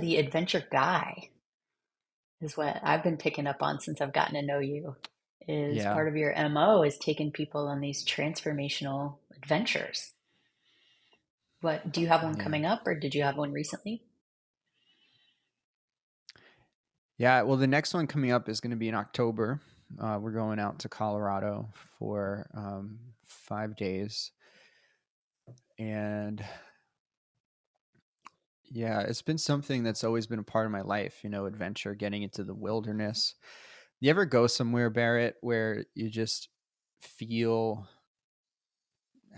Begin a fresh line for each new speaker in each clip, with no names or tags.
the adventure guy, is what I've been picking up on since I've gotten to know you. Is
Yeah.
part of your MO is taking people on these transformational adventures. What do you have one
Yeah.
coming up, or did you have one recently?
Yeah. Well, the next one coming up is going to be in October. We're going out to Colorado for 5 days. And yeah, it's been something that's always been a part of my life, adventure, getting into the wilderness. You ever go somewhere, Barrett, where you just feel,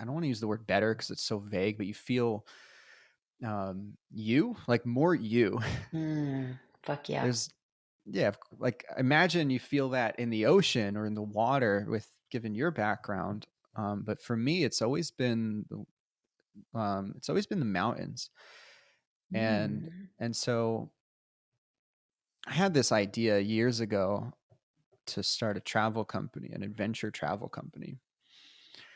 I don't want to use the word better because it's so vague, but you feel you, like more you.
Fuck yeah.
There's, yeah, like imagine you feel that in the ocean or in the water with given your background. But for me, it's always been the mountains. And,
Mm,
and so I had this idea years ago to start a travel company, an adventure travel company.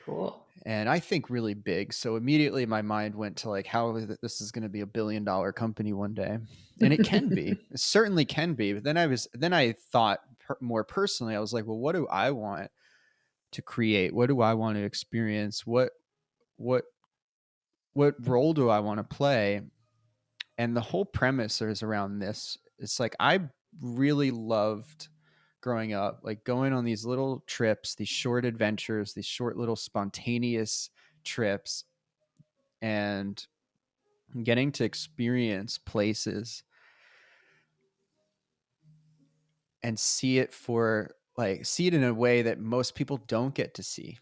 cool.
And I think really big. So immediately my mind went to like how this is going to be $1 billion company one day. And it can be. It certainly can be. But then I thought more personally, I was like, well, what do I want to create? What do I want to experience? What what role do I want to play? And the whole premise is around this. It's like I really loved growing up, like going on these little trips, these short adventures, these short little spontaneous trips, and getting to experience places and see it in a way that most people don't get to see.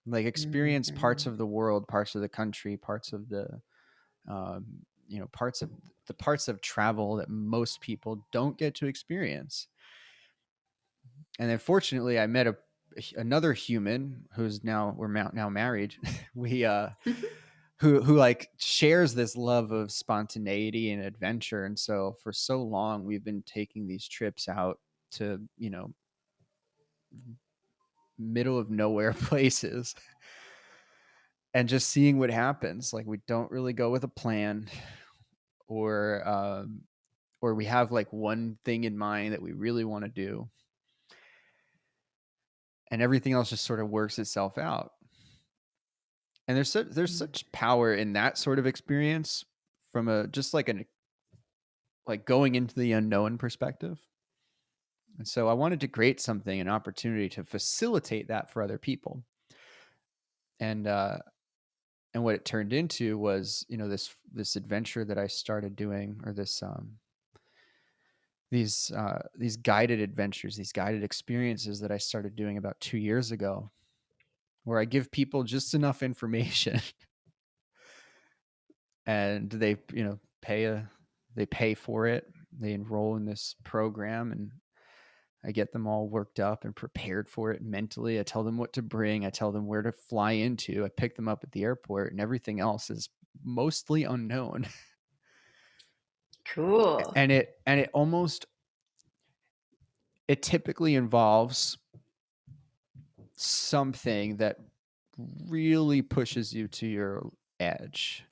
Like experience parts
Hmm.
of the world, parts of the country, parts of the parts of travel that most people don't get to experience. And then fortunately I met another human who's now married. we who like shares this love of spontaneity and adventure. And so for so long we've been taking these trips out to middle of nowhere places and just seeing what happens. Like we don't really go with a plan, or or we have like one thing in mind that we really want to do, and everything else just sort of works itself out. And there's such power in that sort of experience from a just like an like going into the unknown perspective. And so I wanted to create something, an opportunity to facilitate that for other people. And and what it turned into was, this adventure that I started doing, or these guided adventures, these guided experiences that I started doing about 2 years ago, where I give people just enough information and they they pay for it. They enroll in this program, and I get them all worked up and prepared for it mentally. I tell them what to bring. I tell them where to fly into. I pick them up at the airport, and everything else is mostly unknown.
Cool.
It typically involves something that really pushes you to your edge.